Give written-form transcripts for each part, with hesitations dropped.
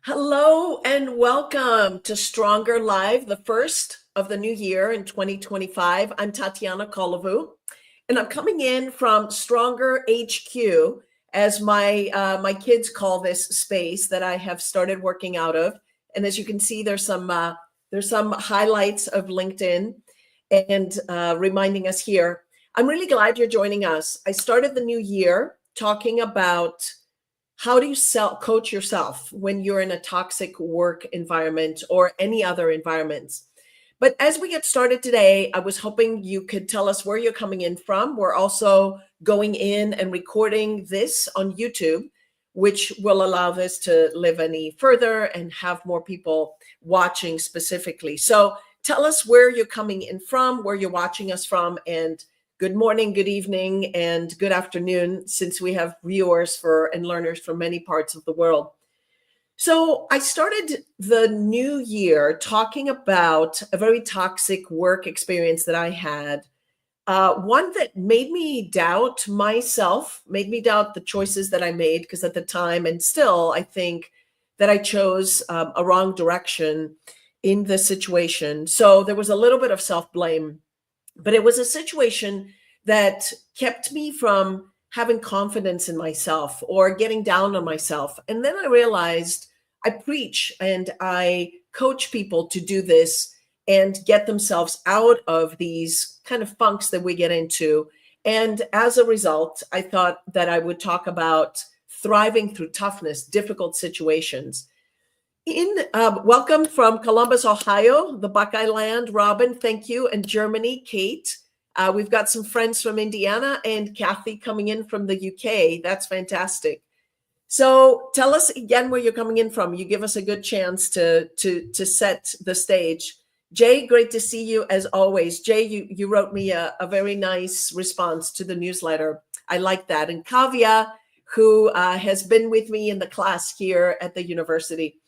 Hello and welcome to Stronger Live, the first of the new year in 2025. I'm Tatiana Kolovu, and I'm coming in from Stronger HQ, as my kids call this space that I have started working out of. And as you can see, there's some highlights of LinkedIn and reminding us here. I'm really glad you're joining us. I started the new year talking about how do you coach yourself when you're in a toxic work environment or any other environments. But as we get started today, I was hoping you could tell us where you're coming in from. We're also going in and recording this on YouTube, which will allow this to live any further and have more people watching specifically. So tell us where you're coming in from, where you're watching us from, and good morning, good evening, and good afternoon, since we have viewers and learners from many parts of the world. So I started the new year talking about a very toxic work experience that I had, one that made me doubt myself, made me doubt the choices that I made, because at the time, and still, I think that I chose a wrong direction in the situation. So there was a little bit of self-blame, but it was a situation that kept me from having confidence in myself or getting down on myself. And then I realized I preach and I coach people to do this and get themselves out of these kind of funks that we get into. And as a result, I thought that I would talk about thriving through toughness, difficult situations. Welcome from Columbus, Ohio, the Buckeye Land, Robin, thank you, and Germany, Kate. We've got some friends from Indiana and Kathy coming in from the UK. That's fantastic. So tell us again where you're coming in from. You give us a good chance to set the stage. Jay, great to see you as always. Jay, you wrote me a very nice response to the newsletter. I like that. And Kavya, who has been with me in the class here at the university.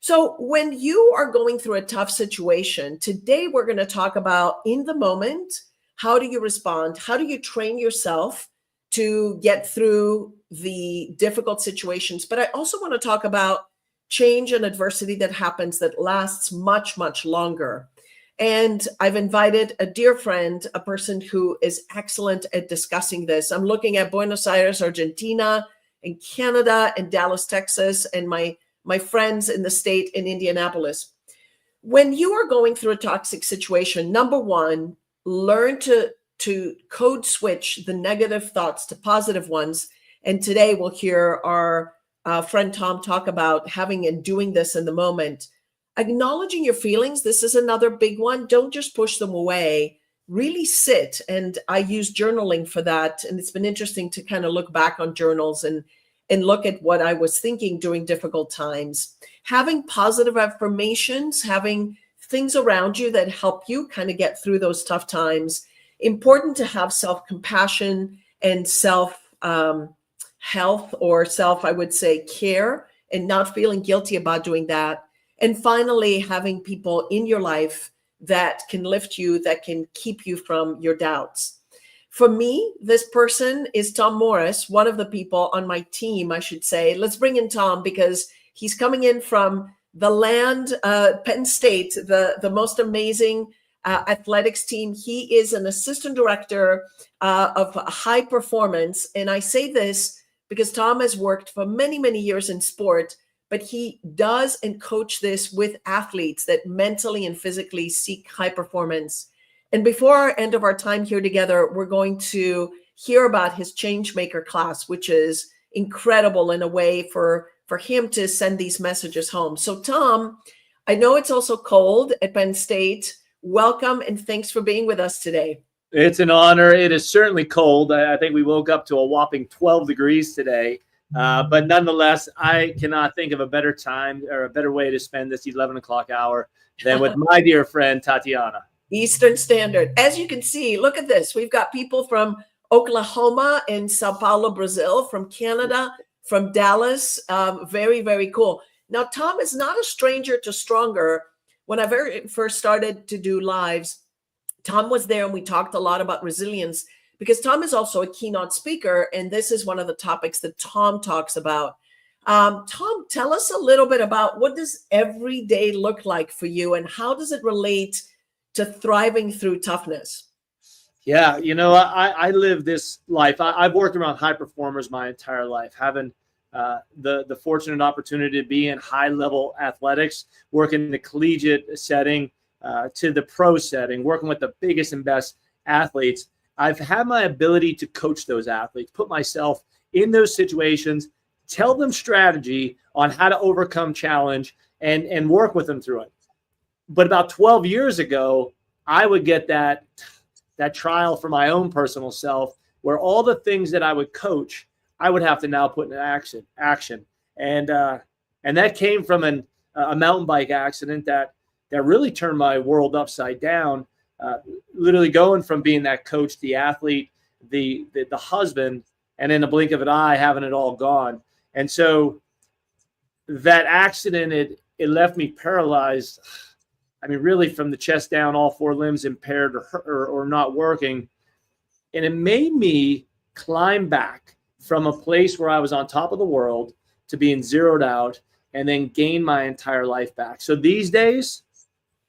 So when you are going through a tough situation, today we're going to talk about in the moment, how do you respond? How do you train yourself to get through the difficult situations? But I also want to talk about change and adversity that happens that lasts much, much longer. And I've invited a dear friend, a person who is excellent at discussing this. I'm looking at Buenos Aires, Argentina, and Canada, and Dallas, Texas, and my friends in the state in Indianapolis. When you are going through a toxic situation, number one, learn to code switch the negative thoughts to positive ones. And today we'll hear our friend Tom talk about having and doing this in the moment. Acknowledging your feelings, this is another big one. Don't just push them away. Really sit. And I use journaling for that. And it's been interesting to kind of look back on journals and look at what I was thinking during difficult times. Having positive affirmations, having things around you that help you kind of get through those tough times. Important to have self-compassion and self-health or I would say, care, and not feeling guilty about doing that. And finally, having people in your life that can lift you, that can keep you from your doubts. For me, this person is Tom Morris, one of the people on my team, I should say. Let's bring in Tom because he's coming in from the land, Penn State, the most amazing athletics team. He is an assistant director of high performance. And I say this because Tom has worked for many, many years in sport, but he does and coach this with athletes that mentally and physically seek high performance. And before our end of our time here together, we're going to hear about his Changemaker class, which is incredible in a way for him to send these messages home. So Tom, I know it's also cold at Penn State. Welcome and thanks for being with us today. It's an honor. It is certainly cold. I think we woke up to a whopping 12 degrees today. But nonetheless, I cannot think of a better time or a better way to spend this 11 o'clock hour than with my dear friend, Tatiana. Eastern Standard. As you can see, look at this. We've got people from Oklahoma and Sao Paulo, Brazil, from Canada, from Dallas. Very, very cool. Now, Tom is not a stranger to Stronger. When I very first started to do lives, Tom was there and we talked a lot about resilience because Tom is also a keynote speaker. And this is one of the topics that Tom talks about. Tom, tell us a little bit about what does every day look like for you, and how does it relate to thriving through toughness? Yeah, I live this life. I've worked around high performers my entire life, having the fortunate opportunity to be in high level athletics, working in the collegiate setting to the pro setting, working with the biggest and best athletes. I've had my ability to coach those athletes, put myself in those situations, tell them strategy on how to overcome challenge and work with them through it. But about 12 years ago, I would get that trial for my own personal self, where all the things that I would coach, I would have to now put into action. And that came from a mountain bike accident that really turned my world upside down. Literally going from being that coach, the athlete, the husband, and in a blink of an eye, having it all gone. And so that accident, it left me paralyzed. I mean, really from the chest down, all four limbs impaired or not working. And it made me climb back from a place where I was on top of the world to being zeroed out, and then gain my entire life back. So these days,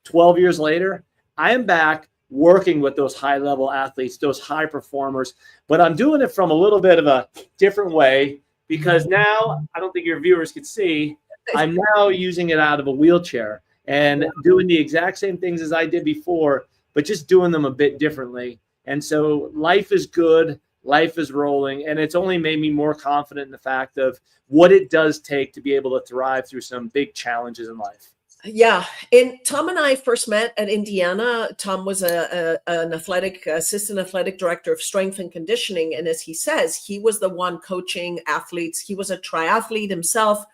12 years later, I am back working with those high level athletes, those high performers, but I'm doing it from a little bit of a different way, because now, I don't think your viewers could see, I'm now using it out of a wheelchair and doing the exact same things as I did before, but just doing them a bit differently. And so life is good, life is rolling, and it's only made me more confident in the fact of what it does take to be able to thrive through some big challenges in life. Yeah, and Tom and I first met at Indiana. Tom was an assistant athletic director of strength and conditioning, and as he says, he was the one coaching athletes. He was a triathlete himself,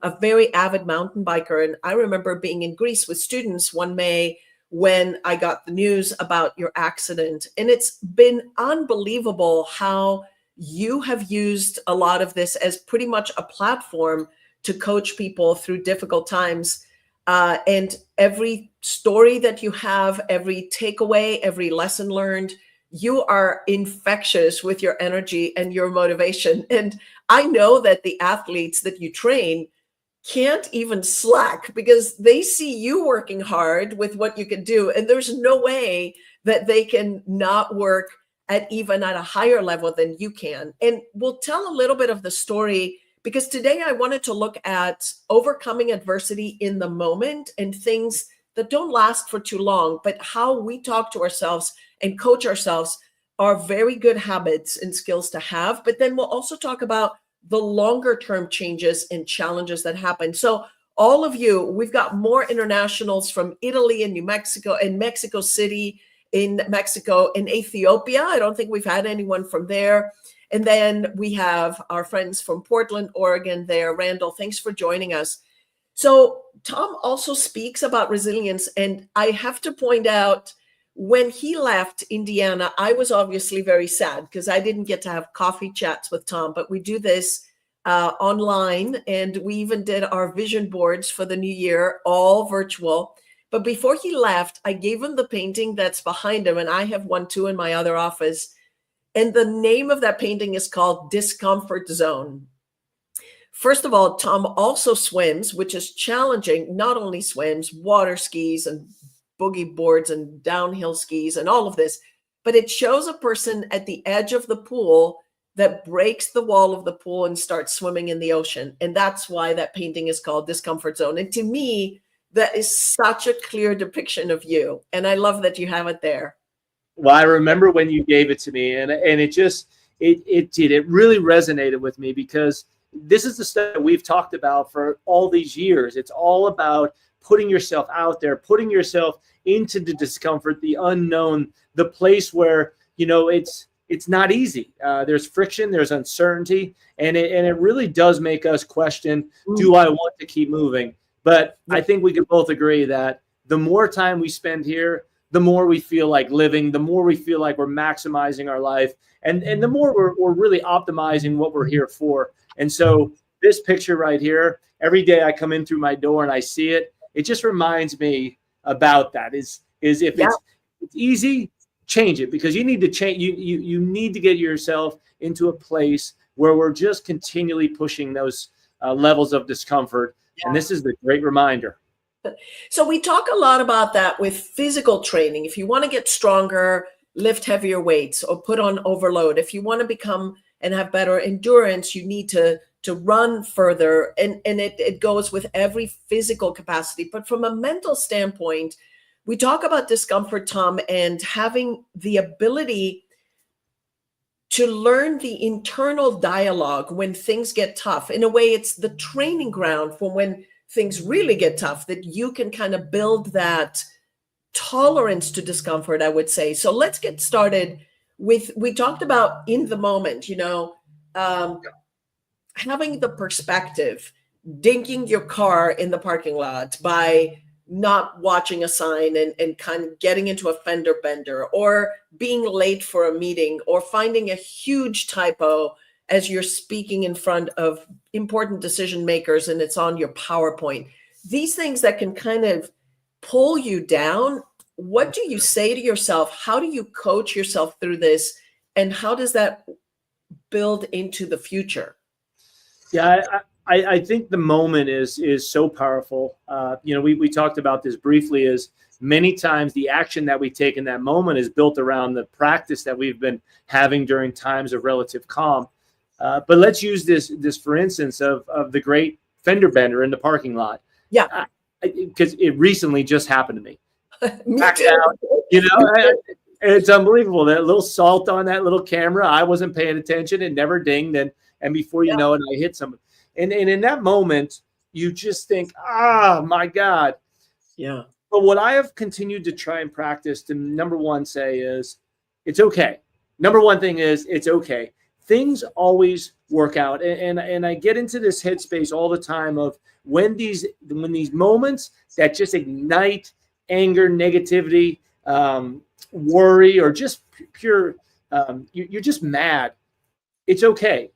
a very avid mountain biker. And I remember being in Greece with students one May when I got the news about your accident, and it's been unbelievable how you have used a lot of this as pretty much a platform to coach people through difficult times. And every story that you have, every takeaway, every lesson learned, you are infectious with your energy and your motivation. And I know that the athletes that you train can't even slack because they see you working hard with what you can do. And there's no way that they can not work at even at a higher level than you can. And we'll tell a little bit of the story, because today I wanted to look at overcoming adversity in the moment and things that don't last for too long, but how we talk to ourselves and coach ourselves are very good habits and skills to have. But then we'll also talk about the longer term changes and challenges that happen. So all of you, we've got more internationals from Italy and New Mexico and Mexico City, in Mexico, in Ethiopia. I don't think we've had anyone from there. And then we have our friends from Portland, Oregon there. Randall, thanks for joining us. So Tom also speaks about resilience. And I have to point out, when he left Indiana, I was obviously very sad because I didn't get to have coffee chats with Tom, but we do this online. And we even did our vision boards for the new year, all virtual. But before he left, I gave him the painting that's behind him. And I have one too in my other office. And the name of that painting is called Discomfort Zone. First of all, Tom also swims, which is challenging. Not only swims, water skis and boogie boards and downhill skis and all of this, but it shows a person at the edge of the pool that breaks the wall of the pool and starts swimming in the ocean. And that's why that painting is called Discomfort Zone. And to me, that is such a clear depiction of you. And I love that you have it there. Well, I remember when you gave it to me, and it really resonated with me, because this is the stuff that we've talked about for all these years. It's all about putting yourself out there, putting yourself into the discomfort, the unknown, the place where, it's not easy. There's friction, there's uncertainty, and it really does make us question, do I want to keep moving? But I think we can both agree that the more time we spend here, the more we feel like living, the more we feel like we're maximizing our life, and the more we're really optimizing what we're here for. And so this picture right here, every day I come in through my door and I see it, it just reminds me about that. Is if it's easy, change it, because you need to change. You need to get yourself into a place where we're just continually pushing those levels of discomfort. Yeah. And this is the great reminder. So we talk a lot about that with physical training. If you want to get stronger, lift heavier weights or put on overload. If you want to become and have better endurance, you need to run further. And it goes with every physical capacity. But from a mental standpoint, we talk about discomfort, Tom, and having the ability to learn the internal dialogue when things get tough. In a way, it's the training ground for when things really get tough, that you can kind of build that tolerance to discomfort, I would say. So let's get started with, we talked about in the moment, having the perspective, dinking your car in the parking lot by not watching a sign and kind of getting into a fender bender, or being late for a meeting, or finding a huge typo as you're speaking in front of important decision makers and it's on your PowerPoint. These things that can kind of pull you down. What do you say to yourself? How do you coach yourself through this? And how does that build into the future? Yeah, I think the moment is so powerful. We talked about this briefly, is many times the action that we take in that moment is built around the practice that we've been having during times of relative calm. But let's use this for instance of the great fender bender in the parking lot. Yeah. Because it recently just happened to me. Me too. It's unbelievable. That little salt on that little camera, I wasn't paying attention. It never dinged. And before you know it, I hit someone. And in that moment, you just think, my God. Yeah. But what I have continued to try and practice to, number one, say is, it's okay. Number one thing is, it's okay. Things always work out. And I get into this headspace all the time of when these moments that just ignite anger, negativity, worry, or just pure, you're just mad. It's okay.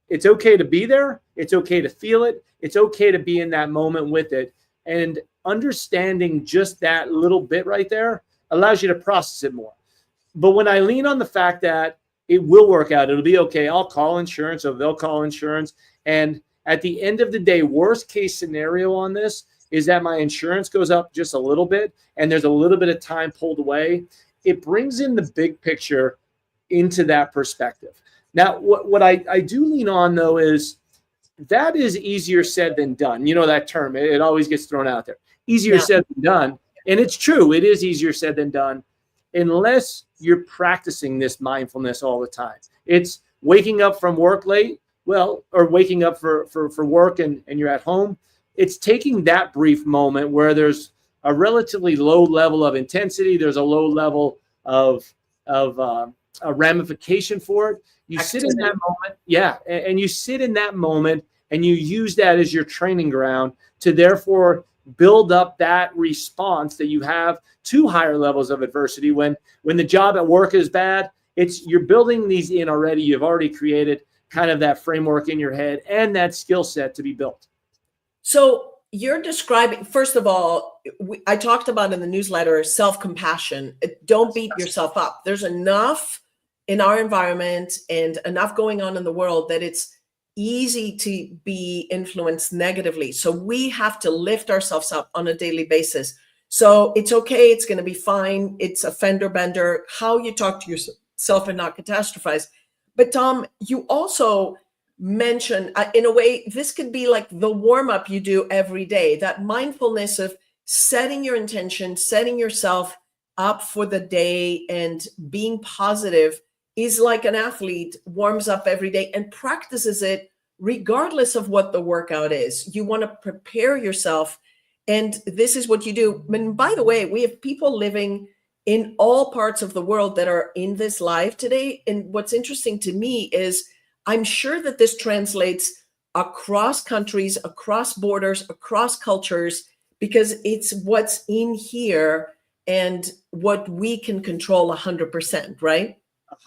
It's okay to be there. It's okay to feel it. It's okay to be in that moment with it. And understanding just that little bit right there allows you to process it more. But when I lean on the fact that it will work out, it'll be okay, I'll call insurance, or they'll call insurance. And at the end of the day, worst case scenario on this is that my insurance goes up just a little bit and there's a little bit of time pulled away. It brings in the big picture into that perspective. Now, what I do lean on, though, is that is easier said than done. You know that term. It always gets thrown out there. Easier said than done. And it's true. It is easier said than done unless you're practicing this mindfulness all the time. It's waking up from work late, or waking up for work and you're at home. It's taking that brief moment where there's a relatively low level of intensity. There's a low level of a ramification for it. You sit in that moment, and you sit in that moment and you use that as your training ground to therefore build up that response that you have to higher levels of adversity. When the job at work is bad, you're building these in already. You've already created kind of that framework in your head and that skill set to be built. So you're describing, first of all, I talked about in the newsletter, self-compassion. Don't beat yourself up. There's enough in our environment and enough going on in the world that it's easy to be influenced negatively. So we have to lift ourselves up on a daily basis. So it's okay. It's going to be fine. It's a fender bender, how you talk to yourself and not catastrophize. But Tom, you also mentioned, in a way, this could be like the warm-up you do every day, that mindfulness of setting your intention, setting yourself up for the day and being positive is like an athlete warms up every day and practices it regardless of what the workout is. You want to prepare yourself. And this is what you do. And by the way, we have people living in all parts of the world that are in this live today. And what's interesting to me is I'm sure that this translates across countries, across borders, across cultures, because it's what's in here and what we can control 100%, right?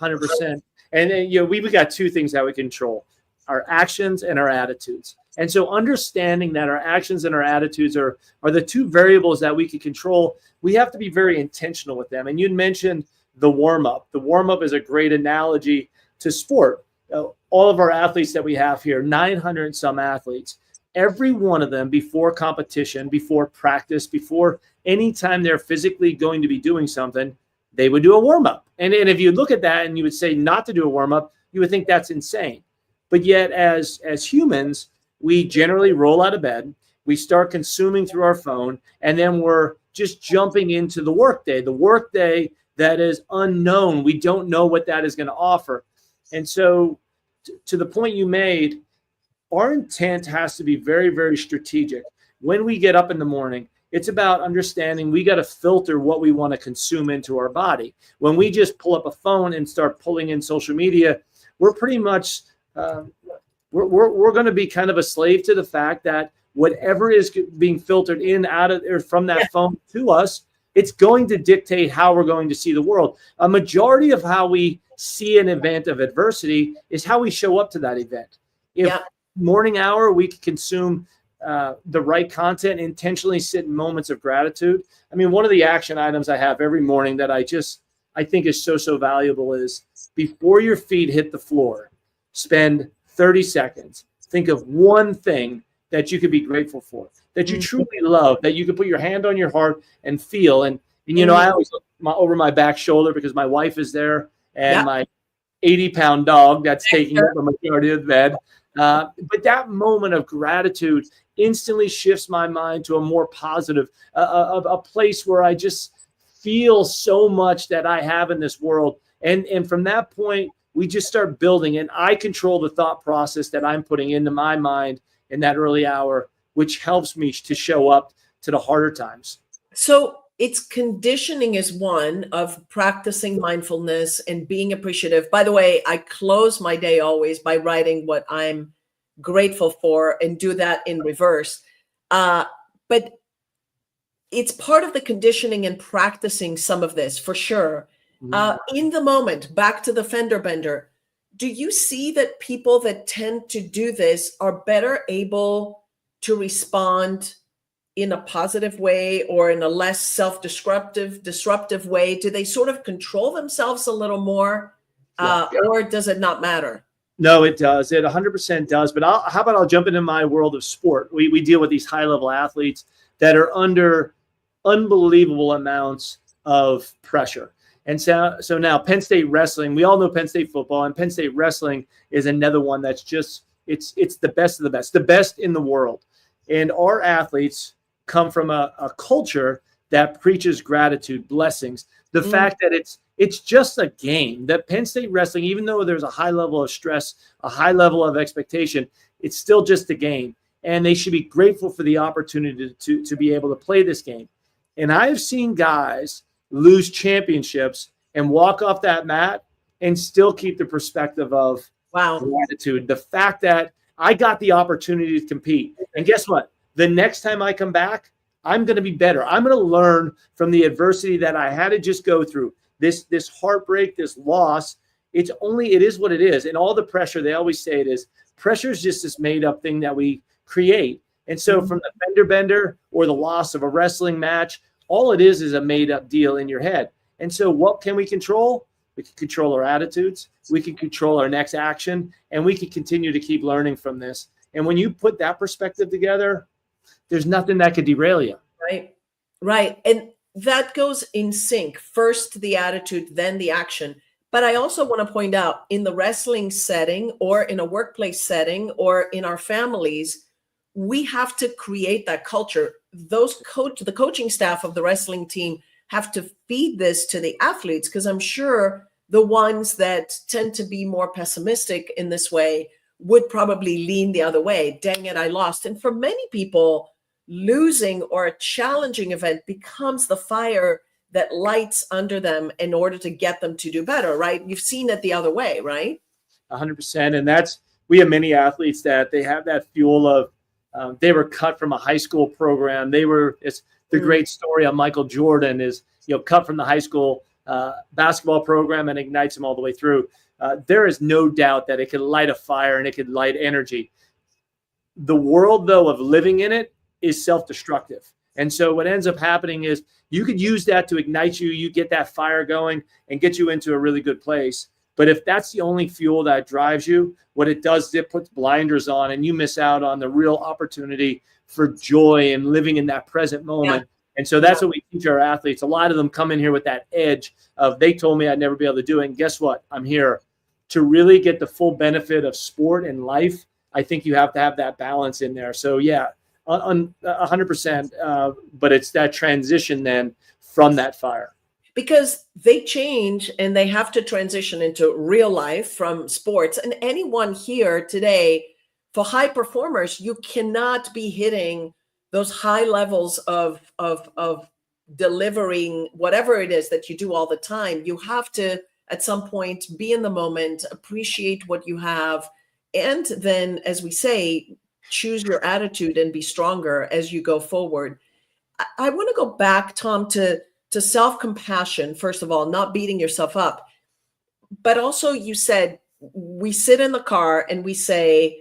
100%. And we got two things that we control: our actions and our attitudes. And so understanding that our actions and our attitudes are the two variables that we can control, we have to be very intentional with them. And you mentioned the warm-up. The warm-up is a great analogy to sport. All of our athletes that we have here, 900 and some athletes, every one of them before competition, before practice, before any time they're physically going to be doing something, they would do a warm-up. And if you look at that and you would say not to do a warm-up, you would think that's insane. But yet as humans, we generally roll out of bed, we start consuming through our phone, and then we're just jumping into the workday that is unknown. We don't know what that is going to offer. And so to the point you made, our intent has to be very, very strategic. When we get up in the morning, it's about understanding we got to filter what we want to consume into our body. When we just pull up a phone and start pulling in social media, we're pretty much we're going to be kind of a slave to the fact that whatever is being filtered in, out of, or from that phone to us, it's going to dictate how we're going to see the world. A majority of how we see an event of adversity is how we show up to that event. If morning hour, we can consume the right content, intentionally sit in moments of gratitude. I mean, one of the action items I have every morning that I think is so valuable is before your feet hit the floor, spend 30 seconds. Think of one thing that you could be grateful for, that you truly love, that you could put your hand on your heart and feel. And you know, I always look over my back shoulder because my wife is there and my 80-pound dog that's taking up the majority of the bed. But that moment of gratitude instantly shifts my mind to a more positive, a place where I just feel so much that I have in this world. And from that point, we just start building, and I control the thought process that I'm putting into my mind in that early hour, which helps me to show up to the harder times. So it's conditioning is one of practicing mindfulness and being appreciative. By the way, I close my day always by writing what I'm grateful for and do that in reverse. But it's part of the conditioning and practicing some of this for sure. In the moment, back to the fender bender, do you see that people that tend to do this are better able to respond in a positive way or in a less disruptive way? Do they sort of control themselves a little more or does it not matter? No, it does. It 100% does. But how about I'll jump into my world of sport. We deal with these high-level athletes that are under unbelievable amounts of pressure. And so now Penn State wrestling, we all know Penn State football, and Penn State wrestling is another one that's just, it's the best of the best in the world. And our athletes come from a culture that preaches gratitude, blessings, the fact that it's just a game. That Penn State wrestling, even though there's a high level of stress, a high level of expectation, it's still just a game. And they should be grateful for the opportunity to be able to play this game. And I've seen guys lose championships and walk off that mat and still keep the perspective of gratitude. The fact that I got the opportunity to compete. And guess what? The next time I come back, I'm going to be better. I'm going to learn from the adversity that I had to just go through. This heartbreak, this loss, it is what it is. And all the pressure, they always say it is, pressure is just this made up thing that we create. And so from the fender bender or the loss of a wrestling match, all it is a made up deal in your head. And so what can we control? We can control our attitudes. We can control our next action, and we can continue to keep learning from this. And when you put that perspective together, there's nothing that could derail you. Right. And that goes in sync. First the attitude, then the action. But I also want to point out, in the wrestling setting or in a workplace setting or in our families, we have to create that culture. The coaching staff of the wrestling team have to feed this to the athletes, because I'm sure the ones that tend to be more pessimistic in this way would probably lean the other way. Dang it, I lost. And for many people, losing or a challenging event becomes the fire that lights under them in order to get them to do better, right? You've seen it the other way, right? 100%. And we have many athletes that they have that fuel of, they were cut from a high school program. It's the great story on Michael Jordan is, cut from the high school basketball program and ignites him all the way through. There is no doubt that it could light a fire and it could light energy. The world, though, of living in it is self-destructive. And so what ends up happening is you could use that to ignite you. You get that fire going and get you into a really good place. But if that's the only fuel that drives you, what it does is it puts blinders on and you miss out on the real opportunity for joy and living in that present moment. Yeah. And so that's what we teach our athletes. A lot of them come in here with that edge of they told me I'd never be able to do it. And guess what? I'm here to really get the full benefit of sport and life. I think you have to have that balance in there. So yeah, 100%. But it's that transition then from that fire. Because they change and they have to transition into real life from sports. And anyone here today, for high performers, you cannot be hitting those high levels of delivering whatever it is that you do all the time. You have to, at some point, be in the moment, appreciate what you have, and then, as we say, choose your attitude and be stronger as you go forward. I want to go back, Tom, to self-compassion, first of all, not beating yourself up. But also you said, we sit in the car and we say,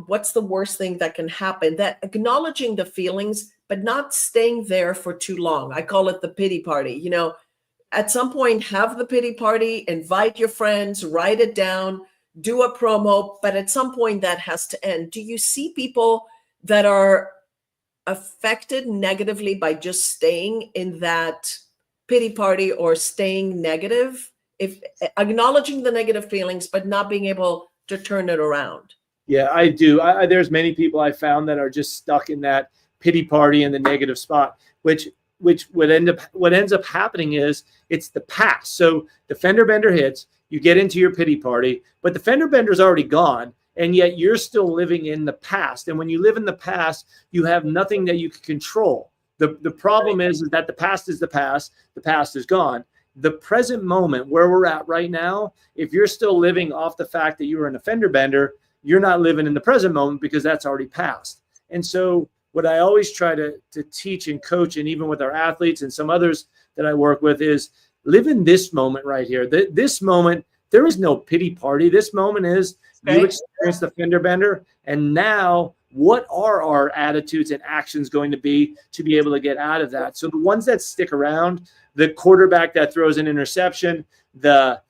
what's the worst thing that can happen? That acknowledging the feelings, but not staying there for too long. I call it the pity party. At some point, have the pity party, invite your friends, write it down, do a promo, but at some point that has to end. Do you see people that are affected negatively by just staying in that pity party or staying negative, if acknowledging the negative feelings but not being able to turn it around? Yeah, I do. There's many people I found that are just stuck in that pity party and the negative spot, which what ends up happening is it's the past. So the fender bender hits, you get into your pity party, but the fender bender's already gone. And yet you're still living in the past. And when you live in the past, you have nothing that you can control. The problem is that the past is the past is gone. The present moment where we're at right now, if you're still living off the fact that you were in a fender bender, you're not living in the present moment because that's already passed. And so what I always try to teach and coach, and even with our athletes and some others that I work with, is live in this moment right here. This moment, there is no pity party. This moment is you experienced the fender bender, and now what are our attitudes and actions going to be able to get out of that? So the ones that stick around, the quarterback that throws an interception, the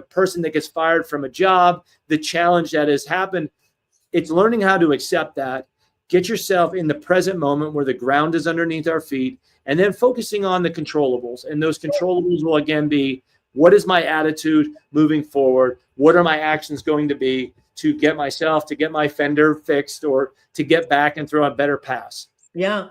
person that gets fired from a job, the challenge that has happened, it's learning how to accept that, get yourself in the present moment where the ground is underneath our feet, and then focusing on the controllables. And those controllables will again be, what is my attitude moving forward? What are my actions going to be to get my fender fixed or to get back and throw a better pass? Yeah.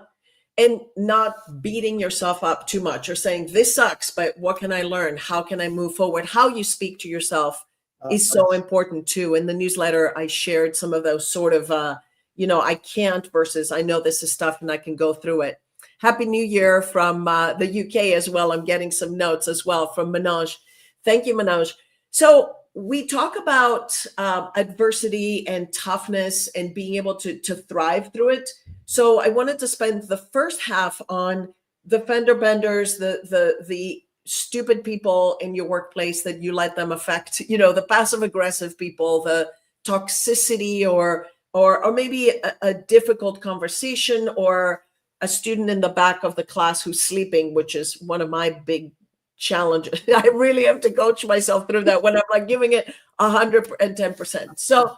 And not beating yourself up too much or saying, this sucks, but what can I learn? How can I move forward? How you speak to yourself is so important too. In the newsletter, I shared some of those sort of, I can't versus I know this is tough and I can go through it. Happy New Year from the UK as well. I'm getting some notes as well from Manoj. Thank you, Manoj. So we talk about adversity and toughness and being able to thrive through it. So I wanted to spend the first half on the fender benders, the stupid people in your workplace that you let them affect, the passive aggressive people, the toxicity or maybe a difficult conversation or a student in the back of the class who's sleeping, which is one of my big challenges. I really have to coach myself through that when I'm like giving it 110%. So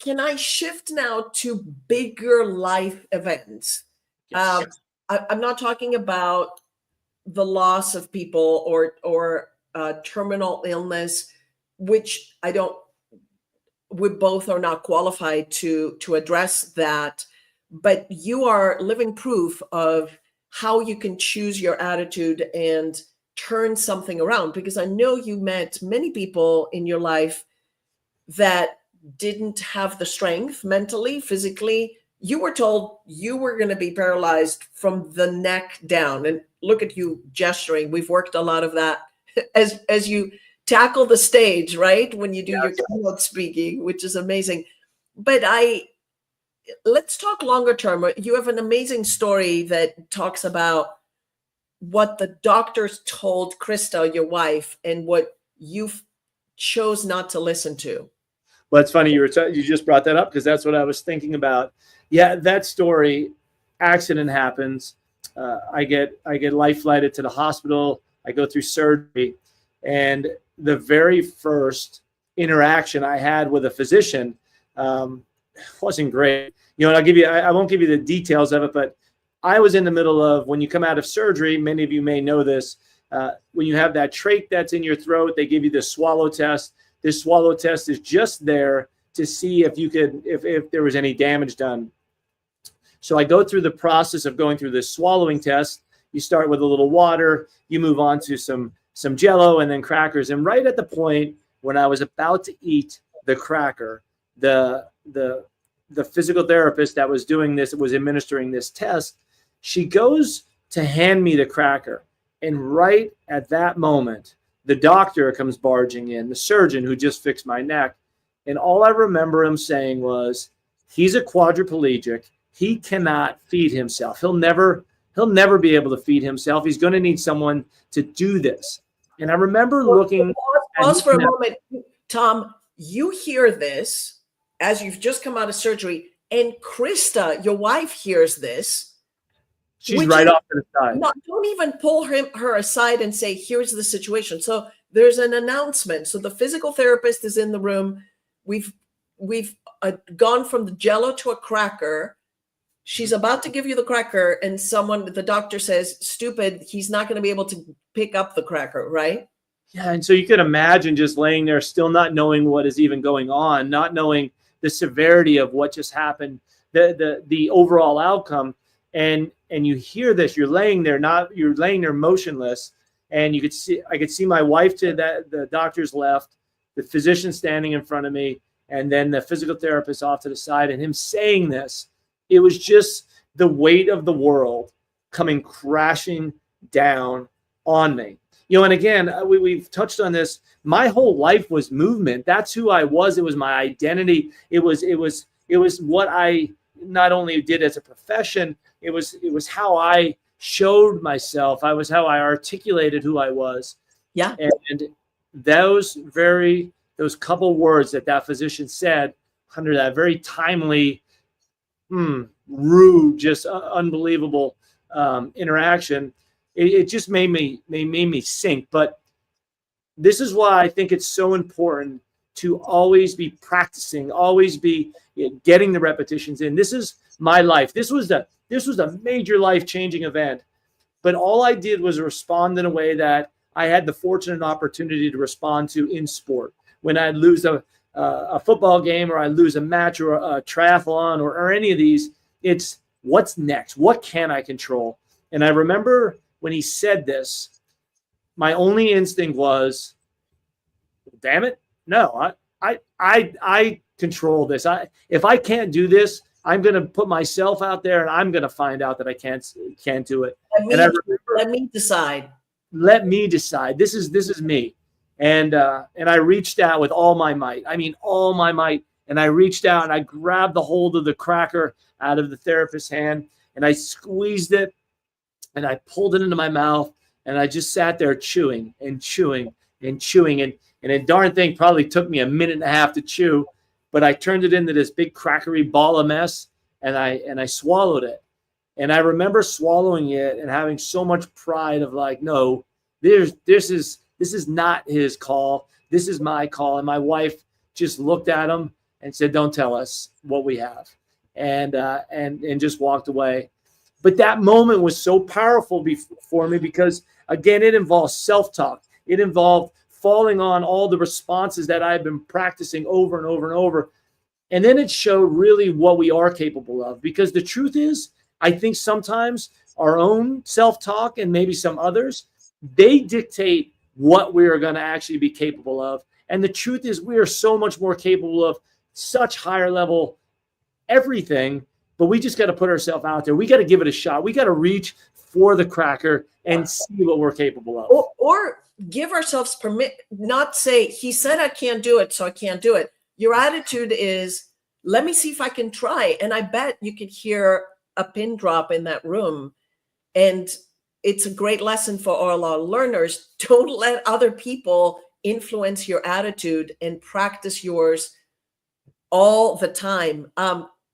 can I shift now to bigger life events? Yes. I'm not talking about the loss of people or terminal illness, which we both are not qualified to address that. But you are living proof of how you can choose your attitude and turn something around, because I know you met many people in your life that didn't have the strength mentally, physically. You were told you were going to be paralyzed from the neck down, and look at you gesturing. We've worked a lot of that as you tackle the stage, right? When you do your keynote speaking, which is amazing. But let's talk longer term. You have an amazing story that talks about what the doctors told Krista, your wife, and what you chose not to listen to. Well, it's funny you just brought that up because that's what I was thinking about. Yeah, that story, accident happens. I get life flighted to the hospital. I go through surgery. And the very first interaction I had with a physician wasn't great. And I won't give you the details of it, but I was in the middle of, when you come out of surgery, many of you may know this, when you have that trach that's in your throat, they give you the swallow test. This swallow test is just there to see if there was any damage done. So I go through the process of going through this swallowing test. You start with a little water, you move on to some Jell-O and then crackers. And right at the point when I was about to eat the cracker, the physical therapist that was doing this, was administering this test, she goes to hand me the cracker. And right at that moment, the doctor comes barging in, the surgeon who just fixed my neck. And all I remember him saying was, he's a quadriplegic. He cannot feed himself. He'll never be able to feed himself. He's going to need someone to do this. And I remember looking. Pause for a moment. Tom, you hear this as you've just come out of surgery, and Krista, your wife, hears this. She's right off to the side. Don't even pull her aside and say, here's the situation. So there's an announcement. So the physical therapist is in the room. We've gone from the Jell-O to a cracker. She's about to give you the cracker, and the doctor says, stupid, he's not going to be able to pick up the cracker, right? Yeah, and so you could imagine just laying there, still not knowing what is even going on, not knowing the severity of what just happened, the overall outcome. And you hear this, you're laying there motionless, and I could see my wife to the doctor's left, the physician standing in front of me, and then the physical therapist off to the side, and him saying this. It was just the weight of the world coming crashing down on me. And again, we've touched on this. My whole life was movement. That's who I was. It was my identity. It was what I not only did as a profession. It was how I showed myself. How I articulated who I was. Yeah. And those couple words that physician said under that very timely, rude, just unbelievable interaction, it just made me sink. But this is why I think it's so important to always be practicing, always be getting the repetitions in. This is my life. This was a major life-changing event, but all I did was respond in a way that I had the fortunate opportunity to respond to in sport. When I'd lose a football game, or I lose a match, or a triathlon, or any of these, it's what's next? What can I control? And I remember when he said this, my only instinct was, damn it, no, I control this. If I can't do this, I'm going to put myself out there, and I'm going to find out that I can't do it. Let me decide. Let me decide. This is me. And I reached out with all my might. I mean, all my might. And I reached out and I grabbed the hold of the cracker out of the therapist's hand, and I squeezed it and I pulled it into my mouth, and I just sat there chewing and chewing and chewing. And a darn thing probably took me a minute and a half to chew, but I turned it into this big crackery ball of mess, and I swallowed it. And I remember swallowing it and having so much pride of like, no, this is not his call. This is my call. And my wife just looked at him and said, don't tell us what we have. And just walked away. But that moment was so powerful for me because, again, it involves self-talk. It involved falling on all the responses that I've been practicing over and over and over. And then it showed really what we are capable of. Because the truth is, I think sometimes our own self-talk and maybe some others, they dictate what we are going to actually be capable of. And the truth is, we are so much more capable of such higher level everything, but we just got to put ourselves out there. We got to give it a shot. We got to reach for the cracker and see what we're capable of. Or give ourselves permit, not say, he said I can't do it, so I can't do it. Your attitude is, let me see if I can try. And I bet you could hear a pin drop in that room. And it's a great lesson for all our learners. Don't let other people influence your attitude, and practice yours all the time.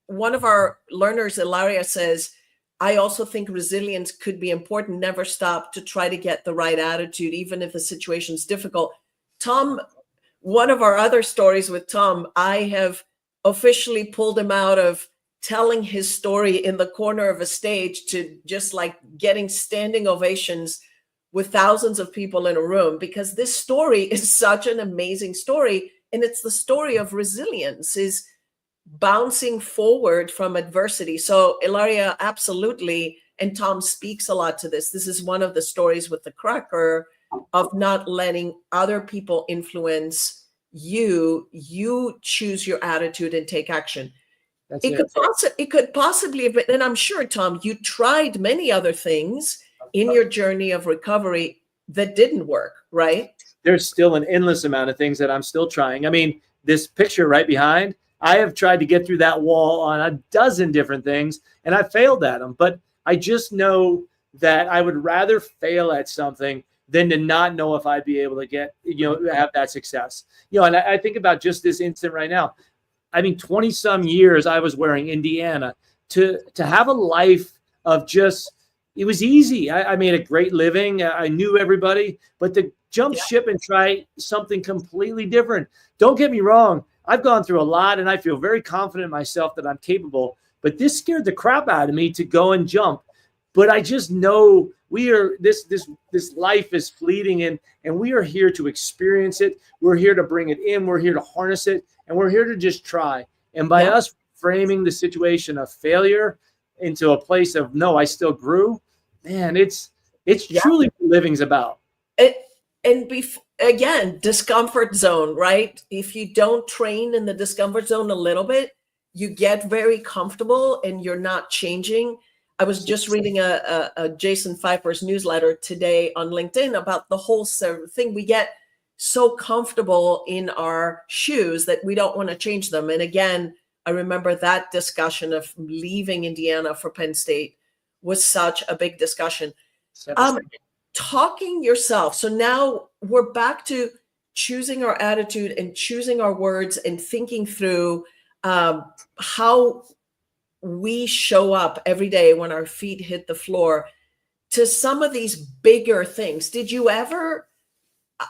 One of our learners, Ilaria, says, I also think resilience could be important. Never stop to try to get the right attitude, even if the situation's difficult. Tom, one of our other stories with Tom, I have officially pulled him out of telling his story in the corner of a stage to just like getting standing ovations with thousands of people in a room, because this story is such an amazing story. And it's the story of resilience, is bouncing forward from adversity. So Ilaria, absolutely. And Tom speaks a lot to this. This is one of the stories with the cracker of not letting other people influence you. You choose your attitude and take action. It could possibly have been, and I'm sure, Tom, you tried many other things in your journey of recovery that didn't work, right? There's still an endless amount of things that I'm still trying. I mean, this picture right behind, I have tried to get through that wall on a dozen different things, and I failed at them. But I just know that I would rather fail at something than to not know if I'd be able to get, have that success. And I think about just this instant right now. I mean, 20 some years I was wearing Indiana to have a life of just, it was easy. I made a great living. I knew everybody, but to jump ship and try something completely different. Don't get me wrong. I've gone through a lot and I feel very confident in myself that I'm capable, but this scared the crap out of me to go and jump. But I just know this life is fleeting, and we are here to experience it. We're here to bring it in. We're here to harness it, and we're here to just try. And by us framing the situation of failure into a place of, no, I still grew, man, it's truly what living's about. Again, discomfort zone, right? If you don't train in the discomfort zone a little bit, you get very comfortable and you're not changing. I was just reading a Jason Pfeiffer's newsletter today on LinkedIn about the whole thing. We get so comfortable in our shoes that we don't want to change them. And again, I remember that discussion of leaving Indiana for Penn State was such a big discussion. Talking yourself. So now we're back to choosing our attitude and choosing our words and thinking through how we show up every day when our feet hit the floor to some of these bigger things. Did you ever,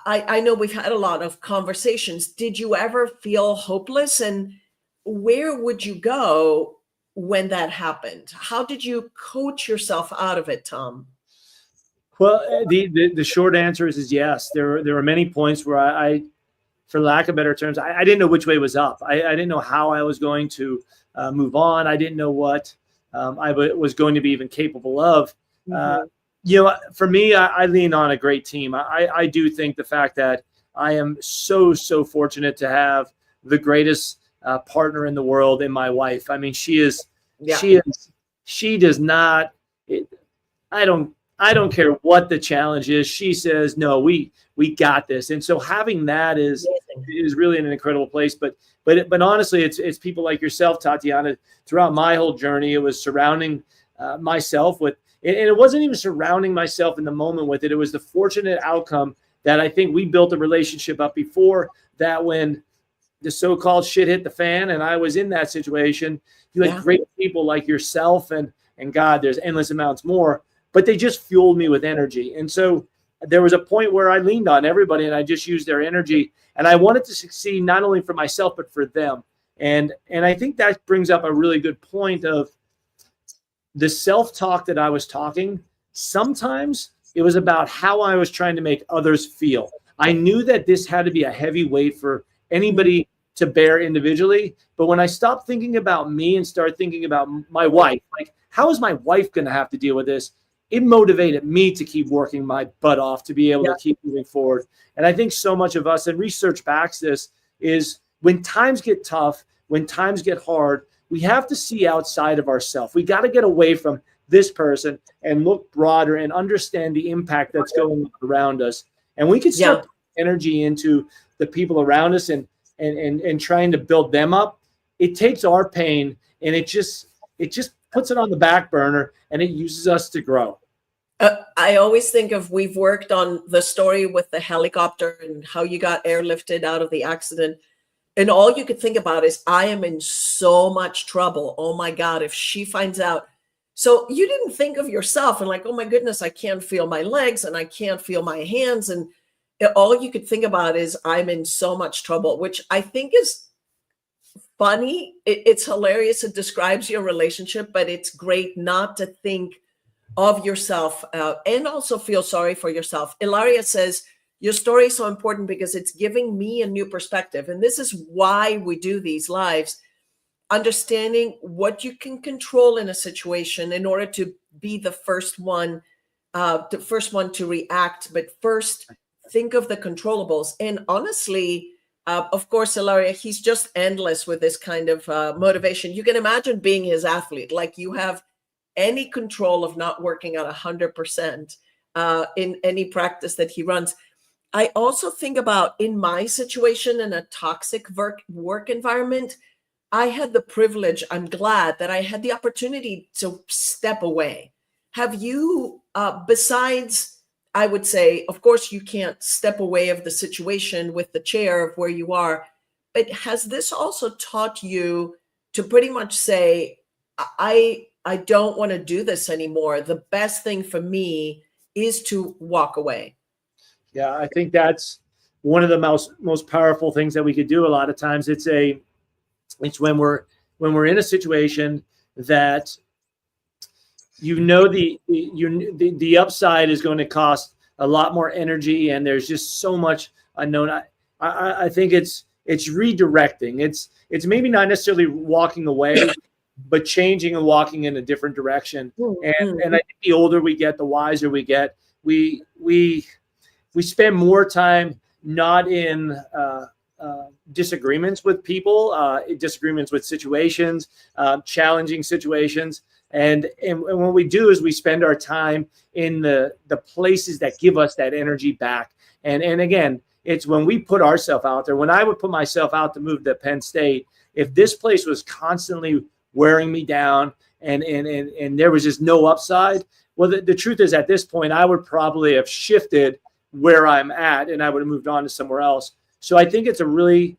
I know we've had a lot of conversations, did you ever feel hopeless, and where would you go when that happened? How did you coach yourself out of it, Tom? Well, the short answer is yes. There were many points where I, for lack of better terms, I didn't know which way was up. I didn't know how I was going to move on. I didn't know what I was going to be even capable of. For me, I lean on a great team. I do think the fact that I am so fortunate to have the greatest partner in the world in my wife. I mean, she does not, I don't care what the challenge is. She says, no, we got this. And so having that is really an incredible place. But honestly, it's people like yourself, Tatiana. Throughout my whole journey, it was surrounding myself with, and it wasn't even surrounding myself in the moment with it. It was the fortunate outcome that I think we built a relationship up before that, when the so-called shit hit the fan and I was in that situation, you had great people like yourself and God, there's endless amounts more, but they just fueled me with energy. And so there was a point where I leaned on everybody and I just used their energy, and I wanted to succeed not only for myself, but for them. And I think that brings up a really good point of the self-talk that I was talking. Sometimes it was about how I was trying to make others feel. I knew that this had to be a heavy weight for anybody to bear individually. But when I stopped thinking about me and started thinking about my wife, like, how is my wife going to have to deal with this? It motivated me to keep working my butt off to be able to keep moving forward. And I think so much of us, and research backs this, is when times get tough, when times get hard, we have to see outside of ourselves. We got to get away from this person and look broader and understand the impact that's going around us. And we can start putting energy into the people around us and trying to build them up. It takes our pain and it just puts it on the back burner, and it uses us to grow. I always think of, we've worked on the story with the helicopter and how you got airlifted out of the accident. And all you could think about is, I am in so much trouble. Oh my God, if she finds out. So you didn't think of yourself and like, oh my goodness, I can't feel my legs and I can't feel my hands. And all you could think about is I'm in so much trouble, which I think is funny. It's hilarious. It describes your relationship, but it's great not to think of yourself and also feel sorry for yourself. Ilaria says, your story is so important because it's giving me a new perspective. And this is why we do these lives, understanding what you can control in a situation in order to be the first one to react. But first, think of the controllables. And honestly, of course, Ilaria, he's just endless with this kind of motivation. You can imagine being his athlete, like you have any control of not working at 100% in any practice that he runs. I also think about in my situation in a toxic work environment, I had the privilege, I'm glad that I had the opportunity to step away. Have you, besides, I would say, of course, you can't step away of the situation with the chair of where you are, but has this also taught you to pretty much say, I don't want to do this anymore. The best thing for me is to walk away. Yeah, I think that's one of the most powerful things that we could do. A lot of times, it's when we're in a situation that the upside is going to cost a lot more energy, and there's just so much unknown. I think it's redirecting. It's maybe not necessarily walking away, but changing and walking in a different direction. And I think the older we get, the wiser we get. We spend more time not in disagreements with people, disagreements with situations, challenging situations. And what we do is we spend our time in the places that give us that energy back. And again, it's when we put ourselves out there. When I would put myself out to move to Penn State, if this place was constantly wearing me down and there was just no upside, well, the truth is at this point, I would probably have shifted where I'm at and I would have moved on to somewhere else. So I think it's a really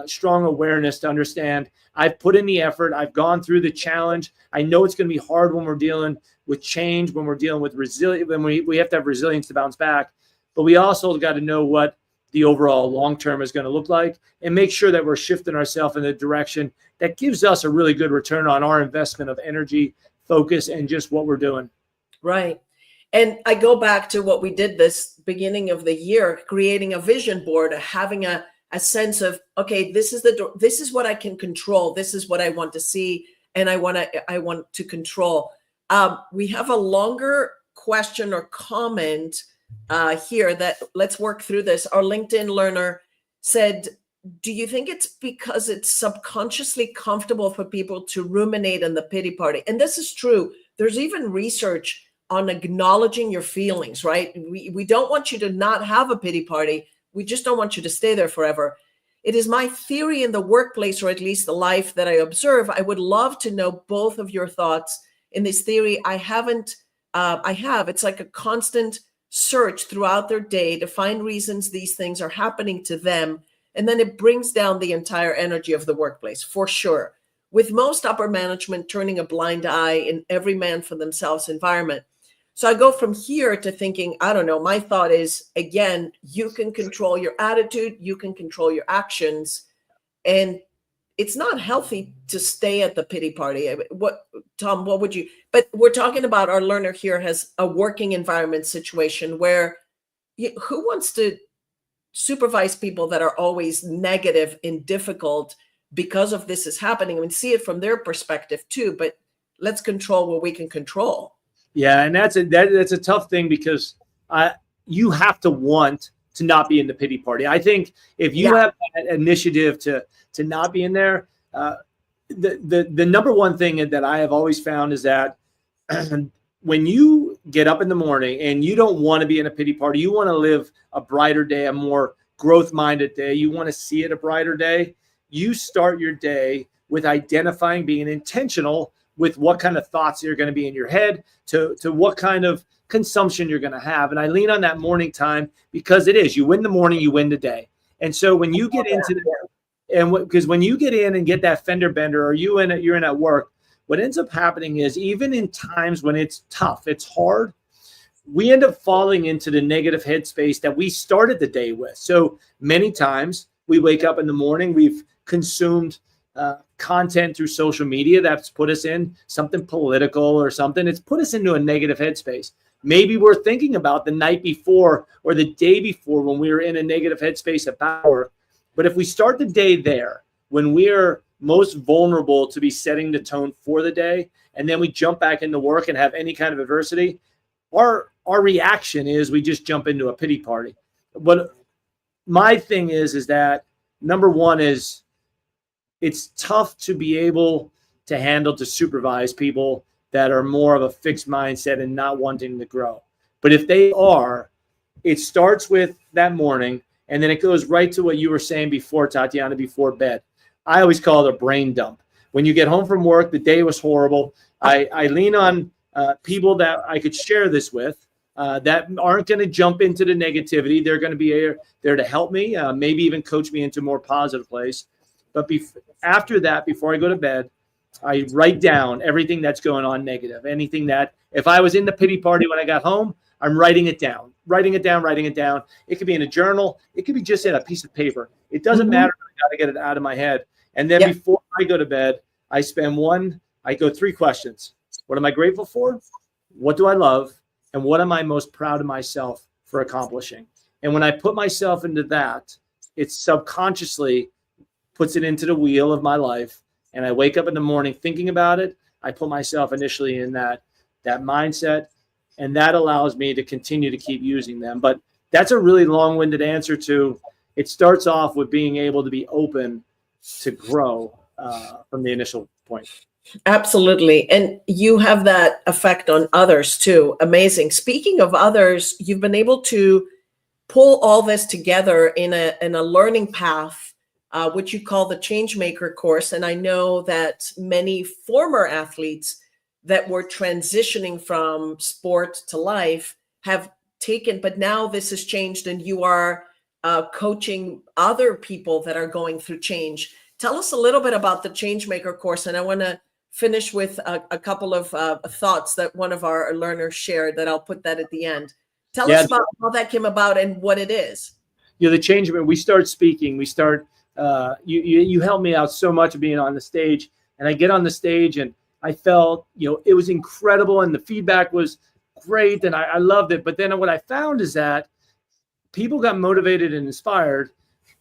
strong awareness to understand I've put in the effort. I've gone through the challenge. I know it's going to be hard when we're dealing with change, when we're dealing with resilience, when we have to have resilience to bounce back. But we also got to know what the overall long-term is going to look like and make sure that we're shifting ourselves in the direction that gives us a really good return on our investment of energy, focus, and just what we're doing. Right. And I go back to what we did this beginning of the year, creating a vision board, having a sense of, okay, this is what I can control. This is what I want to see. And I want to control. We have a longer question or comment here that let's work through this. Our LinkedIn learner said, do you think it's because it's subconsciously comfortable for people to ruminate in the pity party? And this is true. There's even research on acknowledging your feelings, right? We don't want you to not have a pity party. We just don't want you to stay there forever. It is my theory in the workplace, or at least the life that I observe. I would love to know both of your thoughts in this theory. I have. It's like a constant search throughout their day to find reasons these things are happening to them. And then it brings down the entire energy of the workplace, for sure. With most upper management turning a blind eye in every man for themselves environment. So I go from here to thinking, I don't know, my thought is, again, you can control your attitude, you can control your actions, and it's not healthy to stay at the pity party. Tom, what would you, but we're talking about our learner here has a working environment situation where who wants to supervise people that are always negative and difficult because of this is happening? I mean, see it from their perspective too, but let's control what we can control. Yeah, and that's a tough thing because you have to want to not be in the pity party. I think if you have that initiative to not be in there, the number one thing that I have always found is that when you get up in the morning and you don't want to be in a pity party, you want to live a brighter day, a more growth-minded day, you want to see it a brighter day, you start your day with identifying, being intentional with what kind of thoughts are going to be in your head, to what kind of consumption you're going to have. And I lean on that morning time because it is, you win the morning, you win the day. And so when you get into because when you get in and get that fender bender, or you're in at work, what ends up happening is even in times when it's tough, it's hard, we end up falling into the negative headspace that we started the day with. So many times we wake up in the morning, we've consumed content through social media that's put us in something political or something. It's put us into a negative headspace. Maybe we're thinking about the night before or the day before when we were in a negative headspace of power. But if we start the day there, when we are most vulnerable to be setting the tone for the day, and then we jump back into work and have any kind of adversity, our reaction is we just jump into a pity party. But my thing is that number one is it's tough to be able to handle, to supervise people that are more of a fixed mindset and not wanting to grow. But if they are, it starts with that morning, and then it goes right to what you were saying before, Tatiana, before bed. I always call it a brain dump. When you get home from work, the day was horrible. I lean on people that I could share this with that aren't going to jump into the negativity. They're going to be there to help me, maybe even coach me into a more positive place. But after that, before I go to bed, I write down everything that's going on negative. Anything that, if I was in the pity party when I got home, I'm writing it down. It could be in a journal. It could be just in a piece of paper. It doesn't matter. I got to get it out of my head. And then before I go to bed, I go 3 questions. What am I grateful for? What do I love? And what am I most proud of myself for accomplishing? And when I put myself into that, it subconsciously puts it into the wheel of my life. And I wake up in the morning thinking about it. I put myself initially in that mindset, and that allows me to continue to keep using them. But that's a really long-winded answer to, it starts off with being able to be open to grow from the initial point. Absolutely. And you have that effect on others too. Amazing. Speaking of others, you've been able to pull all this together in a learning path, which you call the Changemaker course. And I know that many former athletes that were transitioning from sport to life have taken, but now this has changed and you are coaching other people that are going through change. Tell us a little bit about the Changemaker course. And I want to finish with a couple of thoughts that one of our learners shared that I'll put that at the end. Tell us about how that came about and what it is. The Changemaker, we start speaking, you helped me out so much being on the stage, and I get on the stage and I felt, it was incredible and the feedback was great and I loved it. But then what I found is that people got motivated and inspired,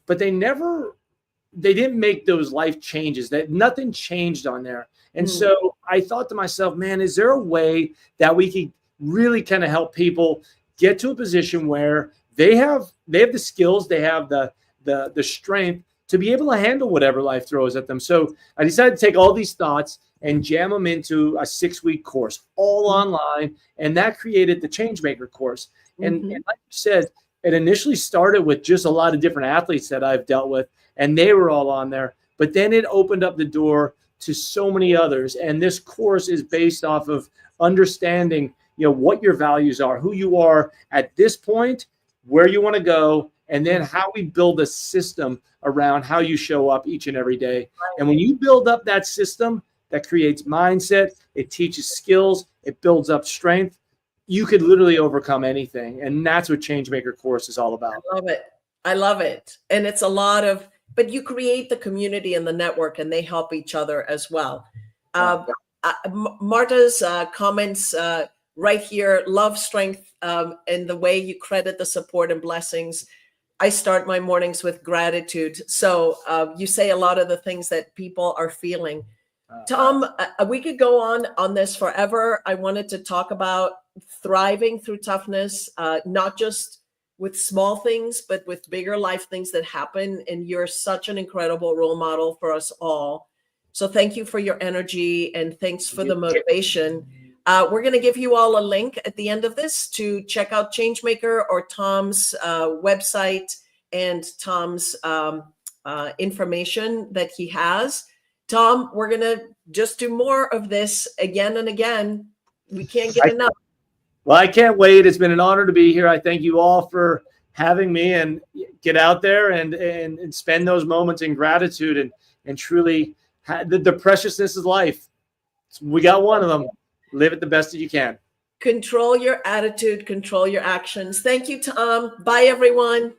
but they didn't make those life changes. That nothing changed on there. And so I thought to myself, man, is there a way that we could really kind of help people get to a position where they have the skills, they have the strength to be able to handle whatever life throws at them. So I decided to take all these thoughts and jam them into a 6-week course, all online. And that created the Changemaker course. And like you said, it initially started with just a lot of different athletes that I've dealt with, and they were all on there. But then it opened up the door to so many others. And this course is based off of understanding, what your values are, who you are at this point, where you want to go, and then how we build a system around how you show up each and every day. And when you build up that system, that creates mindset, it teaches skills, it builds up strength, you could literally overcome anything. And that's what Changemaker course is all about. I love it. And it's a lot of, but you create the community and the network and they help each other as well. Marta's comments right here, love, strength, and the way you credit the support and blessings. I start my mornings with gratitude. So you say a lot of the things that people are feeling. Tom, we could go on this forever. I wanted to talk about thriving through toughness, not just with small things, but with bigger life things that happen. And you're such an incredible role model for us all. So thank you for your energy and thanks for the motivation. We're going to give you all a link at the end of this to check out Changemaker or Tom's website and Tom's information that he has. Tom, we're going to just do more of this again and again. We can't get enough. Well, I can't wait. It's been an honor to be here. I thank you all for having me, and get out there and spend those moments in gratitude and truly the preciousness of life. We got one of them. Live it the best that you can. Control your attitude, control your actions. Thank you, Tom. Bye, everyone.